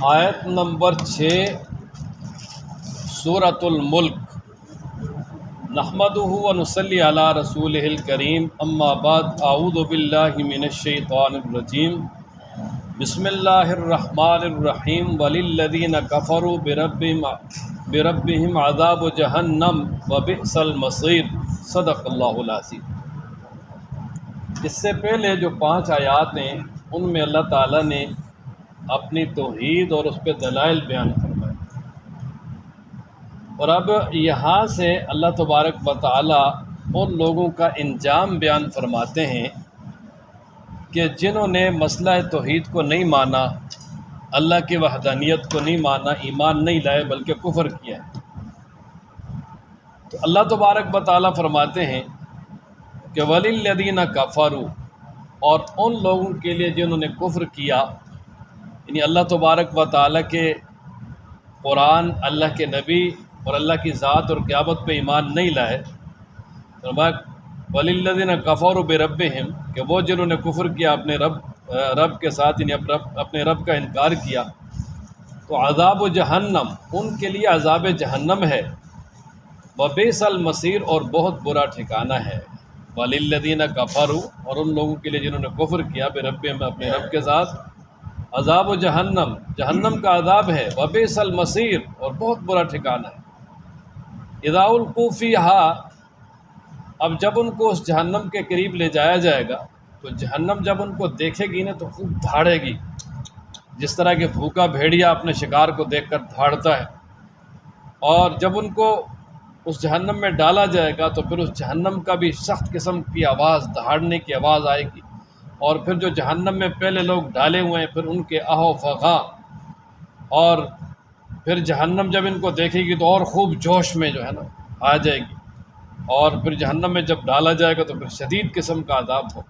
آیت نمبر 6 سورۃ الملک۔ نحمدہ و نصلی علی رسولہ الکریم، اما بعد، اعوذ باللہ من الشیطان الرجیم، بسم اللہ الرحمن الرحیم۔ وللذین کفروا بربہم عذاب جہنم وبئس المصیر۔ صدق اللہ العظیم۔ اس سے پہلے جو 5 آیات ہیں ان میں اللہ تعالیٰ نے اپنی توحید اور اس پہ دلائل بیان فرمائے، اور اب یہاں سے اللہ تبارک و تعالیٰ ان لوگوں کا انجام بیان فرماتے ہیں کہ جنہوں نے مسئلہ توحید کو نہیں مانا، اللہ کی وحدانیت کو نہیں مانا، ایمان نہیں لائے بلکہ کفر کیا ہے۔ تو اللہ تبارک و تعالیٰ فرماتے ہیں کہ وَلِلَّذِينَ كَفَرُوا، اور ان لوگوں کے لیے جنہوں نے کفر کیا، یعنی اللہ تبارک و تعالیٰ کے قرآن، اللہ کے نبی اور اللہ کی ذات اور قیامت پہ ایمان نہیں لائے۔ فرمایا وَلِلَّذِينَ كَفَرُوا بِرَبِّهِمْ، کہ وہ جنہوں نے کفر کیا اپنے رب کے ساتھ، یعنی اپنے رب کا انکار کیا، تو عذاب جہنم، ان کے لیے عذاب جہنم ہے، وبئس المصیر، اور بہت برا ٹھکانہ ہے۔ وَلِلَّذِينَ كَفَرُوا، اور ان لوگوں کے لیے جنہوں نے کفر کیا بربہم، اپنے رب کے ساتھ، عذاب جہنم، جہنم کا عذاب ہے، وبئس المصیر، اور بہت برا ٹھکانہ ہے۔ اذا القوا فیہا، اب جب ان کو اس جہنم کے قریب لے جایا جائے گا تو جہنم جب ان کو دیکھے گی نا تو خوب دھاڑے گی، جس طرح کہ بھوکا بھیڑیا اپنے شکار کو دیکھ کر دھاڑتا ہے۔ اور جب ان کو اس جہنم میں ڈالا جائے گا تو پھر اس جہنم کا بھی سخت قسم کی آواز، دہاڑنے کی آواز آئے گی، اور پھر جو جہنم میں پہلے لوگ ڈالے ہوئے ہیں پھر ان کے آہ و فغاں، اور پھر جہنم جب ان کو دیکھے گی تو اور خوب جوش میں جو ہے نا آ جائے گی، اور پھر جہنم میں جب ڈالا جائے گا تو پھر شدید قسم کا عذاب ہو۔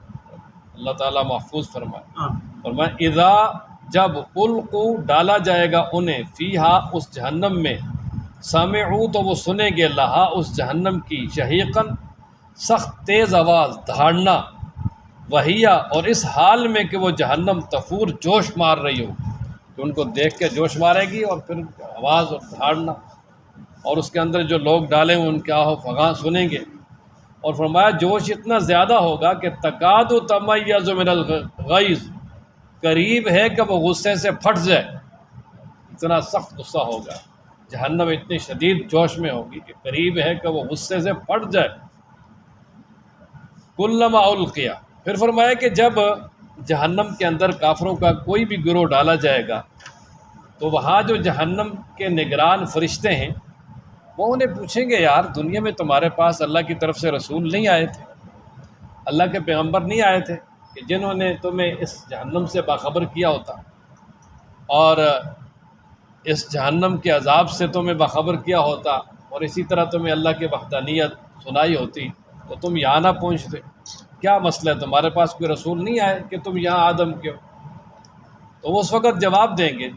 اللہ تعالیٰ محفوظ فرمائے اذا، جب القوا، ڈالا جائے گا انہیں، فیہا، اس جہنم میں، سمعوا، تو وہ سنیں گے، لہا، اس جہنم کی، شہیقاً، سخت تیز آواز، دھاڑنا، وہیا، اور اس حال میں کہ وہ جہنم تفور، جوش مار رہی ہو، کہ ان کو دیکھ کے جوش مارے گی، اور پھر آواز اور دھاڑنا، اور اس کے اندر جو لوگ ڈالے ہوئے ان کے آہ و فغاں سنیں گے۔ اور فرمایا جوش اتنا زیادہ ہوگا کہ تکاد تمیز من الغیظ، قریب ہے کہ وہ غصے سے پھٹ جائے، اتنا سخت غصہ ہوگا، جہنم اتنی شدید جوش میں ہوگی کہ قریب ہے کہ وہ غصے سے پھٹ جائے۔ کلما القیا، پھر فرمایا کہ جب جہنم کے اندر کافروں کا کوئی بھی گروہ ڈالا جائے گا تو وہاں جو جہنم کے نگران فرشتے ہیں وہ انہیں پوچھیں گے، یار دنیا میں تمہارے پاس اللہ کی طرف سے رسول نہیں آئے تھے، اللہ کے پیغمبر نہیں آئے تھے کہ جنہوں نے تمہیں اس جہنم سے باخبر کیا ہوتا اور اس جہنم کے عذاب سے تمہیں باخبر کیا ہوتا، اور اسی طرح تمہیں اللہ کی وحدانیت سنائی ہوتی تو تم یہاں نہ پہنچتے؟ کیا مسئلہ ہے، تمہارے پاس کوئی رسول نہیں آئے کہ تم یہاں آدم کے ہو؟ تو وہ اس وقت جواب دیں گے،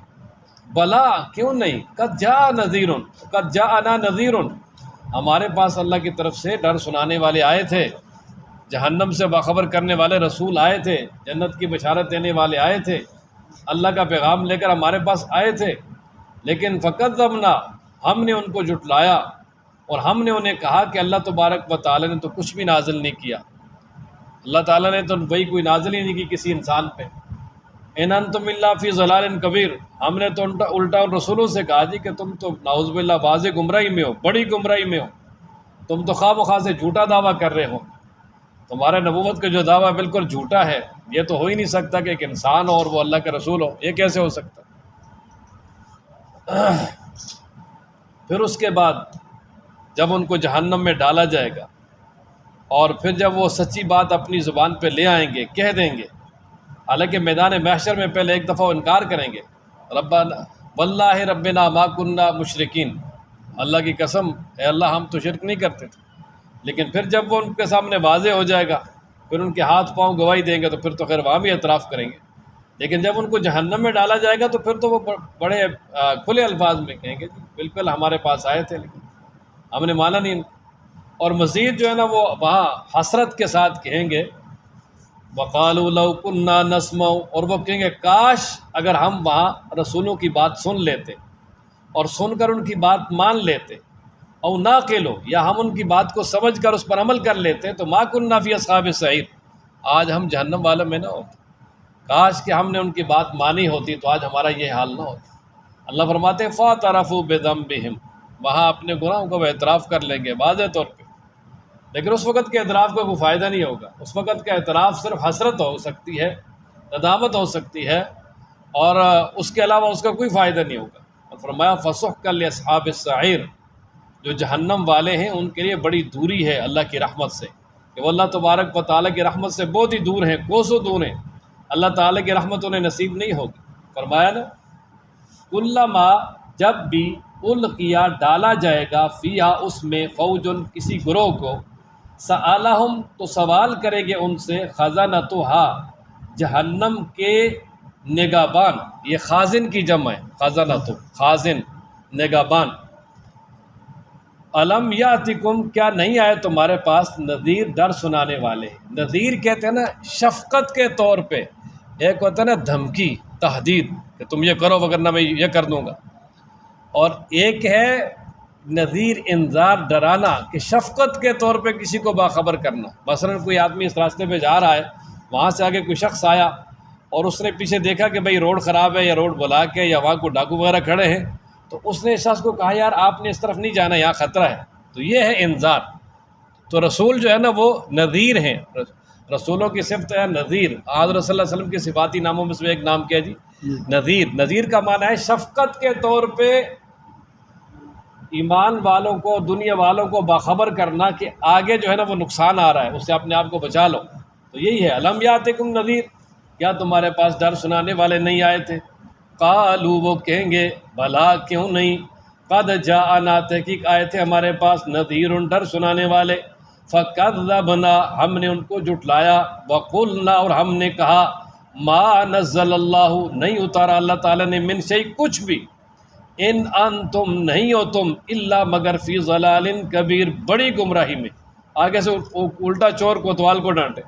بلا، کیوں نہیں، قد جاء نذیر، قد جاءنا نذیر، ہمارے پاس اللہ کی طرف سے ڈر سنانے والے آئے تھے، جہنم سے باخبر کرنے والے رسول آئے تھے، جنت کی بشارت دینے والے آئے تھے، اللہ کا پیغام لے کر ہمارے پاس آئے تھے، لیکن فکذبنا، ہم نے ان کو جھٹلایا، اور ہم نے انہیں کہا کہ اللہ تبارک و تعالیٰ نے تو کچھ بھی نازل نہیں کیا، اللہ تعالیٰ نے تو وہی کوئی نازل ہی نہیں کی کسی انسان پہ، ان انتم الا فی ضلال کبیر، ہم نے تو الٹا ان رسولوں سے کہا جی کہ تم تو نعوذ باللہ واضح گمراہی میں ہو، بڑی گمراہی میں ہو، تم تو خواہ مخواہ سے جھوٹا دعویٰ کر رہے ہو، تمہارے نبوت کا جو دعویٰ بالکل جھوٹا ہے، یہ تو ہو ہی نہیں سکتا کہ ایک انسان ہو اور وہ اللہ کے رسول ہو، یہ کیسے ہو سکتا؟ پھر اس کے بعد جب ان کو جہنم میں ڈالا جائے گا اور پھر جب وہ سچی بات اپنی زبان پہ لے آئیں گے، کہہ دیں گے، حالانکہ میدان محشر میں پہلے ایک دفعہ وہ انکار کریں گے، ربنا واللہ ربنا ما کننا مشرکین، اللہ کی قسم اے اللہ ہم تو شرک نہیں کرتے تھے، لیکن پھر جب وہ ان کے سامنے واضح ہو جائے گا، پھر ان کے ہاتھ پاؤں گواہی دیں گے تو پھر تو خیر وہاں بھی اعتراف کریں گے، لیکن جب ان کو جہنم میں ڈالا جائے گا تو پھر تو وہ بڑے کھلے الفاظ میں کہیں گے بالکل ہمارے پاس آئے تھے لیکن ہم نے مانا نہیں، اور مزید جو ہے نا وہ وہاں حسرت کے ساتھ کہیں گے وقالوا لو كنا نسمع، اور وہ کہیں گے کاش اگر ہم وہاں رسولوں کی بات سن لیتے اور سن کر ان کی بات مان لیتے، او ناقلو، یا ہم ان کی بات کو سمجھ کر اس پر عمل کر لیتے، تو ما كنا فی اصحاب السعیر، آج ہم جہنم والوں میں نہ ہوتے۔ کاش کہ ہم نے ان کی بات مانی ہوتی تو آج ہمارا یہ حال نہ ہوتا۔ اللہ فرماتے ہیں فاعترفوا بذنبہم، وہاں اپنے گناہوں کو وہ اعتراف کر لیں گے واضح طور پہ، لیکن اس وقت کے اعتراف کا کوئی فائدہ نہیں ہوگا۔ اس وقت کا اعتراف صرف حسرت ہو سکتی ہے، ندامت ہو سکتی ہے، اور اس کے علاوہ اس کا کوئی فائدہ نہیں ہوگا۔ اور فرمایا فسحقا لاصحاب السعیر، جو جہنم والے ہیں ان کے لیے بڑی دوری ہے اللہ کی رحمت سے، کہ وہ اللہ تبارک و تعالیٰ کی رحمت سے بہت ہی دور ہیں، کوسوں دور ہیں، اللہ تعالیٰ کی رحمت انہیں نصیب نہیں ہوگی۔ فرمایا نا کلما، جب بھی القیا ڈالا جائے گا فیہا اس میں فوجن کسی گروہ کو، سألہم تو سوال کرے گے ان سے، خزنتہا جہنم کے نگہبان، یہ خازن کی جمع ہے، خزنتو خازن نگہبان، الم یاتکم کیا نہیں آئے تمہارے پاس نذیر ڈر سنانے والے۔ نذیر کہتے ہیں نا شفقت کے طور پہ، ایک ہوتا ہے نا دھمکی تہدید کہ تم یہ کرو وگرنہ میں یہ کر دوں گا، اور ایک ہے نذیر انذار ڈرانا کہ شفقت کے طور پہ کسی کو باخبر کرنا۔ مثلا کوئی آدمی اس راستے پہ جا رہا ہے، وہاں سے آگے کوئی شخص آیا اور اس نے پیچھے دیکھا کہ بھئی روڈ خراب ہے یا روڈ بلا کے یا وہاں کوئی ڈاکو وغیرہ کھڑے ہیں، تو اس نے اس شخص کو کہا یار آپ نے اس طرف نہیں جانا، یہاں خطرہ ہے، تو یہ ہے انذار۔ تو رسول جو ہے نا وہ نذیر ہیں، رسولوں کی صفت ہے نذیر۔ حضرت صلی اللہ علیہ وسلم کے صفاتی ناموں میں سے ایک نام کیا جی؟ نذیر۔ نذیر کا معنی ہے شفقت کے طور پہ ایمان والوں کو، دنیا والوں کو باخبر کرنا کہ آگے جو ہے نا وہ نقصان آ رہا ہے، اس سے اپنے آپ کو بچا لو۔ تو یہی ہے الم یاتکم نذیر، کیا تمہارے پاس ڈر سنانے والے نہیں آئے تھے؟ قالوا، وہ کہیں گے بلا کیوں نہیں، قد جاءنا تحقیق آئے تھے ہمارے پاس، نذیر ڈر سنانے والے، فکذبنا ہم نے ان کو جھٹلایا، وقلنا اور ہم نے کہا ما نزل اللہ نہیں اتارا اللہ تعالیٰ نے، من شیء کچھ بھی، ان انتم نہیں ہو تم، الا مگر فی ضلال کبیر بڑی گمراہی میں۔ آگے سے الٹا چور کوتوال کو ڈانٹے۔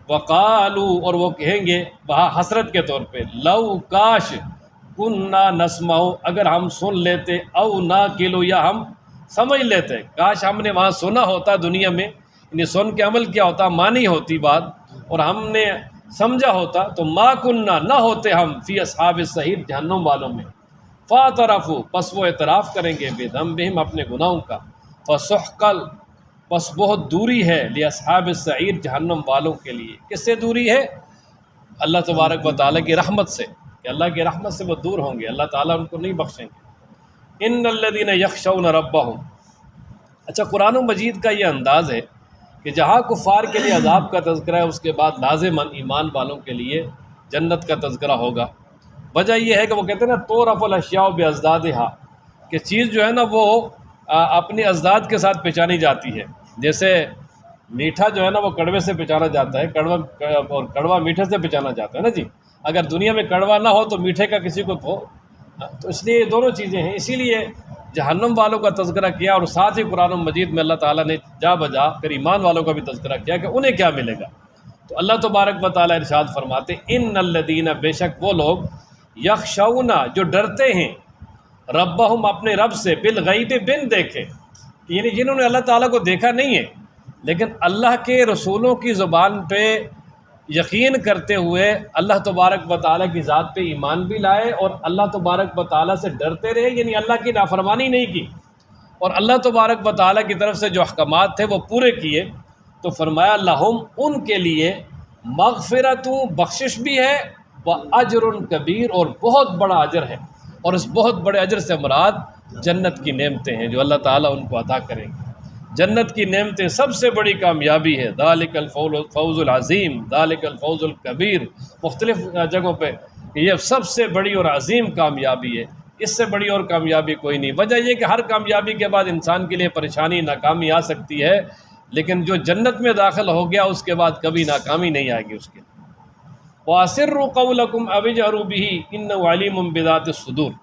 وقالو اور وہ کہیں گے وہاں حسرت کے طور پہ، لو کاش کننا نسمع اگر ہم سن لیتے، او ناقلو یا ہم سمجھ لیتے، کاش ہم نے وہاں سنا ہوتا دنیا میں، یعنی سن کے عمل کیا ہوتا، مانی ہوتی بات اور ہم نے سمجھا ہوتا، تو ما کننا نہ ہوتے ہم فی اصحاب السعیر جہنم والوں میں۔ فاعترفوا پس وہ اعتراف کریں گے بذنبہم اپنے گناہوں کا، فسحقا پس بہت دوری ہے لاصحاب السعیر جہنم والوں کے لیے۔ کس سے دوری ہے؟ اللہ تبارک و تعالیٰ کی رحمت سے، کہ اللہ کی رحمت سے وہ دور ہوں گے، اللہ تعالیٰ ان کو نہیں بخشیں گے۔ ان الذین یخشون ربہم، اچھا قرآن مجید کا یہ انداز ہے کہ جہاں کفار کے لیے عذاب کا تذکرہ ہے، اس کے بعد لازماً ایمان والوں کے لیے جنت کا تذکرہ ہوگا۔ وجہ یہ ہے کہ وہ کہتے ہیں نا تعرف الاشیاء بازدادہا، کہ چیز جو ہے نا وہ اپنی ازداد کے ساتھ پہچانی جاتی ہے۔ جیسے میٹھا جو ہے نا وہ کڑوے سے پہچانا جاتا ہے، اور کڑوا میٹھے سے پہچانا جاتا ہے نا جی۔ اگر دنیا میں کڑوا نہ ہو تو میٹھے کا کسی کو تو اس لیے یہ دونوں چیزیں ہیں، اسی لیے جہنم والوں کا تذکرہ کیا، اور ساتھ ہی قرآن مجید میں اللہ تعالیٰ نے جا بجا پھر ایمان والوں کا بھی تذکرہ کیا کہ انہیں کیا ملے گا۔ تو اللہ تبارک و تعالیٰ ارشاد فرماتے ان الذین بے شک وہ لوگ یخشون جو ڈرتے ہیں ربہم اپنے رب سے بالغیب بن دیکھے، یعنی جنہوں نے اللہ تعالیٰ کو دیکھا نہیں ہے لیکن اللہ کے رسولوں کی زبان پہ یقین کرتے ہوئے اللہ تبارک و تعالیٰ کی ذات پہ ایمان بھی لائے اور اللہ تبارک و تعالیٰ سے ڈرتے رہے، یعنی اللہ کی نافرمانی نہیں کی اور اللہ تبارک و تعالیٰ کی طرف سے جو احکامات تھے وہ پورے کیے، تو فرمایا لہم ان کے لیے مغفرت بخشش بھی ہے، واجر کبیر اور بہت بڑا اجر ہے، اور اس بہت بڑے اجر سے مراد جنت کی نعمتیں ہیں جو اللہ تعالیٰ ان کو عطا کریں گے۔ جنت کی نعمتیں سب سے بڑی کامیابی ہے، ذالک الفوز العظیم، ذالک الفوز الکبیر، مختلف جگہوں پہ یہ سب سے بڑی اور عظیم کامیابی ہے، اس سے بڑی اور کامیابی کوئی نہیں۔ وجہ یہ کہ ہر کامیابی کے بعد انسان کے لیے پریشانی ناکامی آ سکتی ہے، لیکن جو جنت میں داخل ہو گیا اس کے بعد کبھی ناکامی نہیں آئے گی اس کے۔ وَأَسِرُّوا قَوْلَكُمْ أَوِ اجْهَرُوا بِهِ إِنَّهُ عَلِيمٌ بِذَاتِ الصُّدُورِ۔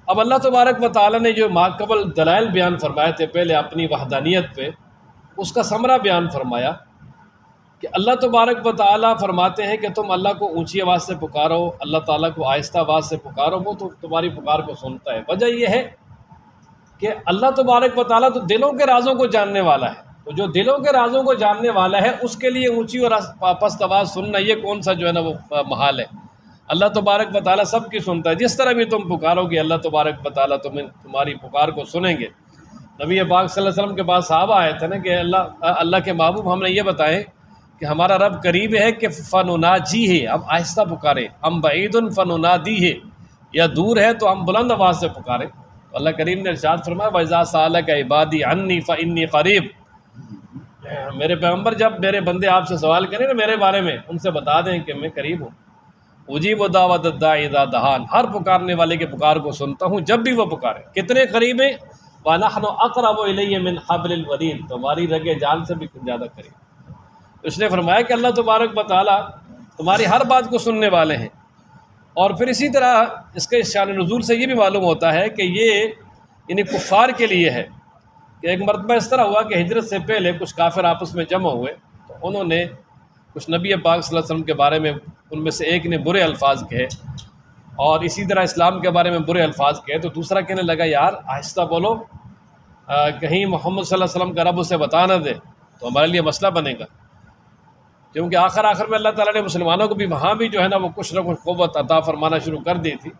اب اللہ تبارک و تعالیٰ نے جو ماقبل دلائل بیان فرمائے تھے پہلے اپنی وحدانیت پہ، اس کا ثمرہ بیان فرمایا کہ اللہ تبارک و تعالیٰ فرماتے ہیں کہ تم اللہ کو اونچی آواز سے پکارو، اللہ تعالیٰ کو آہستہ آواز سے پکارو، وہ تو تمہاری پکار کو سنتا ہے۔ وجہ یہ ہے کہ اللہ تبارک و تعالیٰ تو دلوں کے رازوں کو جاننے والا ہے، تو جو دلوں کے رازوں کو جاننے والا ہے اس کے لیے اونچی اور پست آواز سننا یہ کون سا جو ہے نا وہ محال ہے۔ اللہ تبارک و تعالیٰ سب کی سنتا ہے، جس طرح بھی تم پکارو گے اللہ تبارک و تعالیٰ تمہاری پکار کو سنیں گے۔ نبی پاک صلی اللہ علیہ وسلم کے پاس صحابہ آئے تھے نا کہ اللہ کے محبوب ہم نے یہ بتائیں کہ ہمارا رب قریب ہے کہ فنناجی ہے، ہم آہستہ پکاریں، ہم بعید فننادی ہے، یا دور ہے تو ہم بلند آواز سے پکاریں۔ تو اللہ کریم نے ارشاد فرمایا وَإِذَا سَأَلَكَ عِبَادِي عَنِّي فَإِنِّي قَرِيب، میرے پیغمبر جب میرے بندے آپ سے سوال کریں نا میرے بارے میں، ان سے بتا دیں کہ میں قریب ہوں۔ اجیب دعوت الداعی اذا دعان، ہر پکارنے والے کے پکار کو سنتا ہوں جب بھی وہ پکارے۔ کتنے قریب ہیں؟ وَنَحْنُ أَقْرَبُ إِلَيْهِ مِنْ حَبْلِ الْوَرِيدِ، تمہاری رگ جان سے بھی زیادہ قریب۔ اس نے فرمایا کہ اللہ تبارک و تعالیٰ تمہاری ہر بات کو سننے والے ہیں۔ اور پھر اسی طرح اس کے شان نزول سے یہ بھی معلوم ہوتا ہے کہ یہ یعنی کفار کے لیے ہے کہ ایک مرتبہ اس طرح ہوا کہ ہجرت سے پہلے کچھ کافر آپس میں جمع ہوئے، تو انہوں نے کچھ نبی پاک صلی اللہ علیہ وسلم کے بارے میں ان میں سے ایک نے برے الفاظ کہے، اور اسی طرح اسلام کے بارے میں برے الفاظ کہے، تو دوسرا کہنے لگا یار آہستہ بولو، کہیں محمد صلی اللہ علیہ وسلم کا رب اسے بتا نہ دے تو ہمارے لیے مسئلہ بنے گا۔ کیونکہ آخر میں اللہ تعالیٰ نے مسلمانوں کو بھی وہاں بھی جو ہے نا وہ کچھ نہ کچھ قوت عطا فرمانا شروع کر دی تھی۔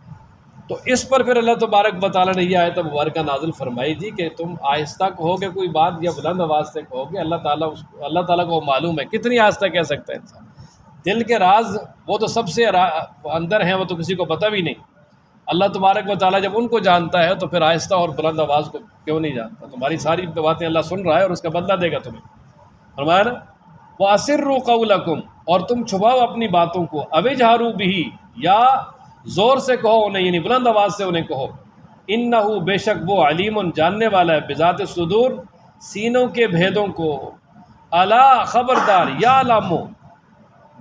تو اس پر پھر اللہ تبارک و تعالیٰ نے یہ آیت مبارکہ نازل فرمائی تھی کہ تم آہستہ کہو گے کوئی بات یا بلند آواز سے کہو گے، اللہ تعالیٰ کو معلوم ہے کتنی آہستہ کہہ سکتا ہے انسان۔ دل کے راز وہ تو سب سے اندر ہیں، وہ تو کسی کو پتہ بھی نہیں۔ اللہ تبارک و تعالیٰ جب ان کو جانتا ہے تو پھر آہستہ اور بلند آواز کو کیوں نہیں جانتا؟ تمہاری ساری باتیں اللہ سن رہا ہے اور اس کا بدلہ دے گا تمہیں۔ فرمایا نا وَأَسِرُّوا قَوْلَكُمْ، اور تم چھپاؤ اپنی باتوں کو، أَوِ اجْهَرُوا بِهِ، یا زور سے کہو انہیں، یعنی بلند آواز سے انہیں کہو، إِنَّهُ بے شک وہ علیم جاننے والا ہے، بذات الصدور سینوں کے بھیدوں کو، الا خبردار، یعلم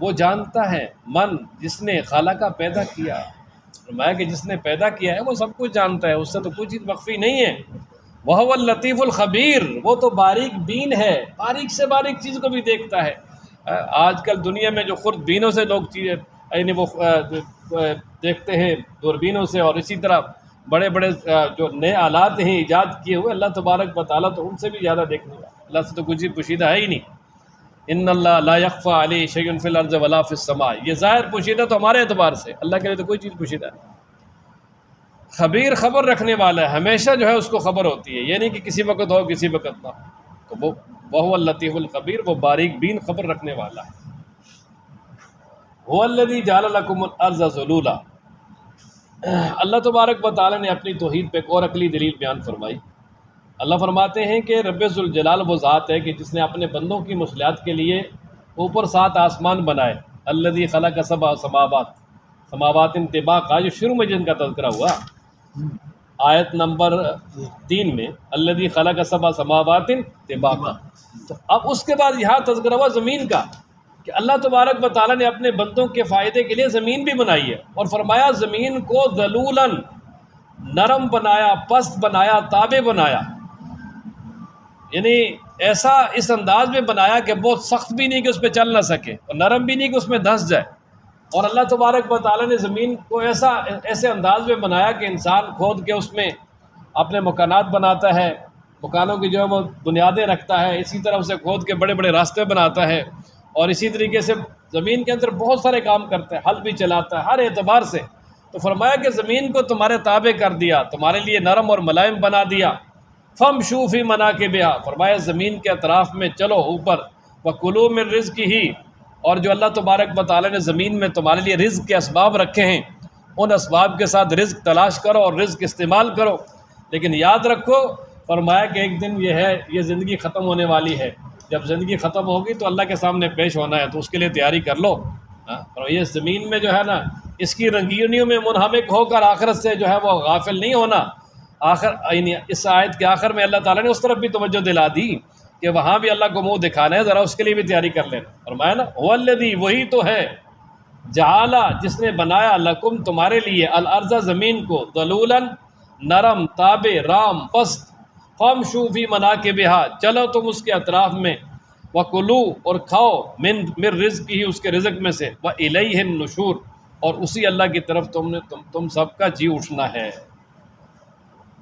وہ جانتا ہے، من جس نے خلق پیدا کیا، فرمایا کہ جس نے پیدا کیا ہے وہ سب کچھ جانتا ہے، اس سے تو کوئی چیز مخفی نہیں ہے۔ وَهُوَ اللطیف الخبیر، وہ تو باریک بین ہے، باریک سے باریک چیز کو بھی دیکھتا ہے۔ آج کل دنیا میں جو خرد بینوں سے لوگ چیزیں یعنی وہ دیکھتے ہیں دوربینوں سے، اور اسی طرح بڑے بڑے جو نئے آلات ہیں ایجاد کیے ہوئے، اللہ تبارک و تعالیٰ تو ان سے بھی زیادہ دیکھنے والا، اللہ سے تو کچھ چیز پوشیدہ ہے ہی نہیں۔ ان اللہ لا یخفی علیہ شیء فی الارض ولا فی السماء، یہ ظاہر پوشیدہ تو ہمارے اعتبار سے، اللہ کے لیے تو کوئی چیز پوشیدہ نہیں۔ خبیر خبر رکھنے والا ہے، ہمیشہ جو ہے اس کو خبر ہوتی ہے، یہ نہیں کہ کسی وقت ہو کسی وقت نہ ہو۔ تو وہ اللطیف الخبیر، وہ باریک بین خبر رکھنے والا ہے۔ هو الذی جعل لکم الارض ذلولا، اللہ تبارک و تعالیٰ نے اپنی توحید پہ ایک اور عقلی دلیل بیان فرمائی۔ اللہ فرماتے ہیں کہ رب ذوالجلال وہ ذات ہے کہ جس نے اپنے بندوں کی مصلحت کے لیے اوپر 7 آسمان بنائے، الذی خلق 7 سماوات طباقا، جو شروع میں جن کا تذکرہ ہوا آیت نمبر 3 میں، الذی خلق 7 سماوات طباقا۔ تو اب اس کے بعد یہاں تذکرہ ہوا زمین کا، کہ اللہ تبارک و تعالیٰ نے اپنے بندوں کے فائدے کے لیے زمین بھی بنائی ہے، اور فرمایا زمین کو ذلولاً، نرم بنایا، پست بنایا، تابع بنایا، یعنی ایسا اس انداز میں بنایا کہ بہت سخت بھی نہیں کہ اس پہ چل نہ سکے، اور نرم بھی نہیں کہ اس میں دھنس جائے۔ اور اللہ تبارک و تعالیٰ نے زمین کو ایسے انداز میں بنایا کہ انسان کھود کے اس میں اپنے مکانات بناتا ہے، مکانوں کی جو ہے وہ بنیادیں رکھتا ہے، اسی طرح اسے کھود کے بڑے بڑے راستے بناتا ہے، اور اسی طریقے سے زمین کے اندر بہت سارے کام کرتا ہے، ہل بھی چلاتا ہے ہر اعتبار سے۔ تو فرمایا کہ زمین کو تمہارے تابع کر دیا، تمہارے لیے نرم اور ملائم بنا دیا۔ فَامْشُوا فِي مَنَاكِبِهَا، فرمایا زمین کے اطراف میں چلو اوپر، وَكُلُوا مِن رِزْقِهِ، اور جو اللہ تبارک و تعالیٰ نے زمین میں تمہارے لیے رزق کے اسباب رکھے ہیں، ان اسباب کے ساتھ رزق تلاش کرو اور رزق استعمال کرو۔ لیکن یاد رکھو، فرمایا کہ ایک دن یہ زندگی ختم ہونے والی ہے، جب زندگی ختم ہوگی تو اللہ کے سامنے پیش ہونا ہے، تو اس کے لیے تیاری کر لو۔ اور یہ زمین میں جو ہے نا اس کی رنگینیوں میں منہمک ہو کر آخرت سے جو ہے وہ غافل نہیں ہونا۔ یعنی اس آیت کے آخر میں اللہ تعالیٰ نے اس طرف بھی توجہ دلا دی کہ وہاں بھی اللہ کو منہ دکھانا ہے، ذرا اس کے لیے بھی تیاری کر لینا۔ فرمایا نا هو الذی، وہی تو ہے، جعل جس نے بنایا، لکم تمہارے لیے، الارض زمین کو، ذلولاً نرم، تابع، رام، پست، فامشوا فی مناکبہا چلو تم اس کے اطراف میں، وَكُلُوا اور کھاؤ من رزق ہی اس کے رزق میں سے وَإِلَيْهِ النُّشُورُ اور اسی اللہ کی طرف تم سب کا جی اٹھنا ہے۔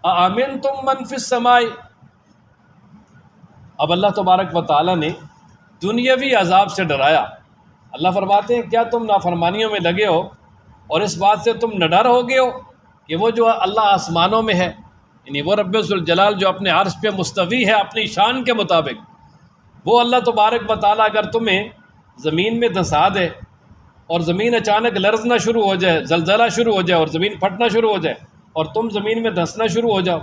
أَأَمِنْتُم مَّن فِي السَّمَاءِ اب اللہ تبارک و تعالیٰ نے دنیاوی عذاب سے ڈرایا۔ اللہ فرماتے ہیں کیا تم نافرمانیوں میں لگے ہو اور اس بات سے تم نہ ڈر ہو گئے ہو کہ وہ جو اللہ آسمانوں میں ہے، یعنی وہ رب ذوالجلال جو اپنے عرش پہ مستوی ہے اپنی شان کے مطابق، وہ اللہ تبارک و تعالیٰ اگر تمہیں زمین میں دھنسا دے اور زمین اچانک لرزنا شروع ہو جائے، زلزلہ شروع ہو جائے اور زمین پھٹنا شروع ہو جائے اور تم زمین میں دھنسنا شروع ہو جاؤ،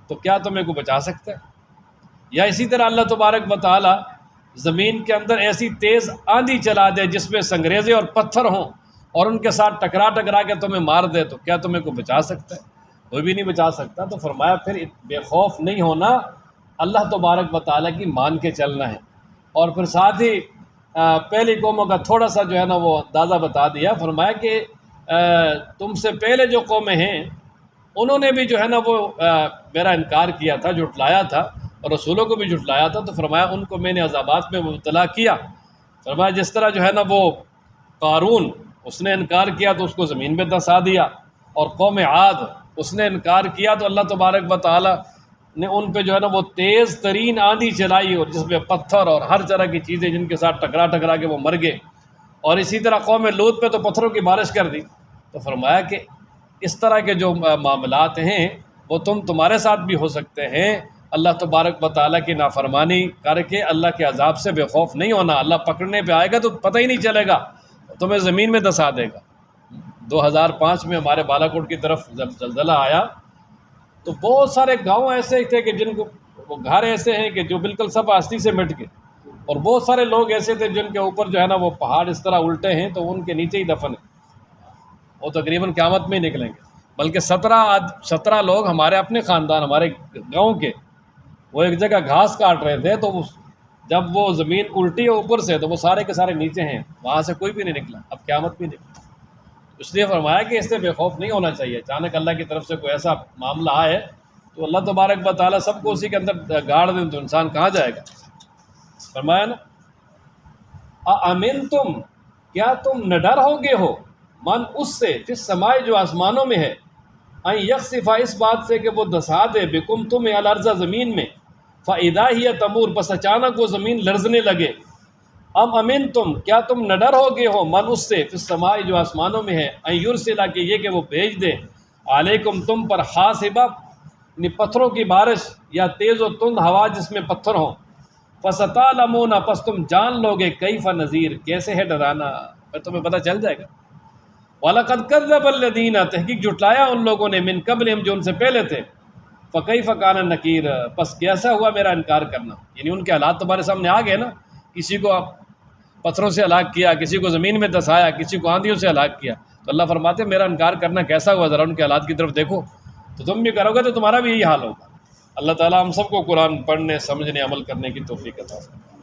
تو کیا تمہیں کو بچا سکتا ہے؟ یا اسی طرح اللہ تبارک و تعالیٰ زمین کے اندر ایسی تیز آندھی چلا دے جس میں سنگریزے اور پتھر ہوں اور ان کے ساتھ ٹکرا کے تمہیں مار دے، تو کیا تمہیں کو بچا سکتا ہے؟ کوئی بھی نہیں بچا سکتا۔ تو فرمایا پھر بے خوف نہیں ہونا، اللہ تبارک و تعالیٰ کی مان کے چلنا ہے۔ اور پھر ساتھ ہی پہلی قوموں کا تھوڑا سا جو ہے نا وہ اندازہ بتا دیا، فرمایا کہ تم سے پہلے جو قومیں ہیں انہوں نے بھی جو ہے نا وہ میرا انکار کیا تھا، جھٹلایا تھا اور رسولوں کو بھی جھٹلایا تھا، تو فرمایا ان کو میں نے عذابات میں مبتلا کیا۔ فرمایا جس طرح جو ہے نا وہ قارون اس نے انکار کیا تو اس کو زمین میں دھنسا دیا، اور قوم عاد اس نے انکار کیا تو اللہ تبارک و تعالیٰ نے ان پہ جو ہے نا وہ تیز ترین آندھی چلائی اور جس میں پتھر اور ہر طرح کی چیزیں جن کے ساتھ ٹکرا کے وہ مر گئے۔ اور اسی طرح قوم لوط پہ تو پتھروں کی بارش کر دی۔ تو فرمایا کہ اس طرح کے جو معاملات ہیں وہ تمہارے ساتھ بھی ہو سکتے ہیں۔ اللہ تبارک و تعالیٰ کی نافرمانی کر کے اللہ کے عذاب سے بے خوف نہیں ہونا۔ اللہ پکڑنے پہ آئے گا تو پتہ ہی نہیں چلے گا، تمہیں زمین میں دھنسا دے گا۔ 2005 میں ہمارے بالا کوٹ کی طرف جب زلزلہ آیا تو بہت سارے گاؤں ایسے تھے کہ جن کو وہ گھر ایسے ہیں کہ جو بالکل سب آستی سے مٹ گئے، اور بہت سارے لوگ ایسے تھے جن کے اوپر جو ہے نا وہ پہاڑ اس طرح الٹے ہیں تو ان کے نیچے ہی دفن ہیں، وہ تقریباً قیامت میں ہی نکلیں گے۔ بلکہ 17 لوگ ہمارے اپنے خاندان ہمارے گاؤں کے وہ ایک جگہ گھاس کاٹ رہے تھے، تو جب وہ زمین الٹی ہے اوپر سے تو وہ سارے کے سارے نیچے ہیں، وہاں سے کوئی بھی نہیں نکلا، اب قیامت بھی نکلا۔ اس لیے فرمایا کہ اس سے بے خوف نہیں ہونا چاہیے۔ اچانک اللہ کی طرف سے کوئی ایسا معاملہ آئے تو اللہ تبارک و تعالیٰ سب کو اسی کے اندر گاڑ دیں تو انسان کہاں جائے گا۔ فرمایا نا اَأَمِنْتُمْ کیا تم نہ ڈر ہوگے ہو من اس سے فی السماء جو آسمانوں میں ہے، ان یخسف اس بات سے کہ وہ دھنسا دے بکم تمہیں الارض زمین میں، فاذا ہی تمور بس اچانک وہ زمین لرزنے لگے۔ ام امن تم کیا تم نہ ڈر ہوگے ہو من اس سے فی السماء جو آسمانوں میں ہے، ان یرسلا کہ یہ کہ وہ بھیج دے علیکم تم پر حاصبا یعنی پتھروں کی بارش یا تیز و تند ہوا جس میں پتھر ہوں، فستعلمون پس تم جان لوگے کیف نذیر کیسے ہے ڈرانا، پھر تمہیں پتہ چل جائے گا۔ وَلَقَدْ كَذَّبَ الَّذِينَ تحقیق جھٹلایا ان لوگوں نے من قبلہم جو ان سے پہلے تھے، فَكَيْفَ كَانَ نَكِيرٌ پس کیسا ہوا میرا انکار کرنا، یعنی ان کے حالات تمہارے سامنے آ گئے نا، کسی کو پتھروں سے ہلاک کیا، کسی کو زمین میں دھنسایا، کسی کو آندھیوں سے ہلاک کیا، تو اللہ فرماتے ہیں میرا انکار کرنا کیسا ہوا، ذرا ان کے حالات کی طرف دیکھو تو تم بھی کرو گے تو تمہارا بھی یہی حال ہوگا۔ اللہ تعالیٰ ہم سب کو قرآن پڑھنے، سمجھنے، عمل کرنے کی توفیق عطا فرمائے۔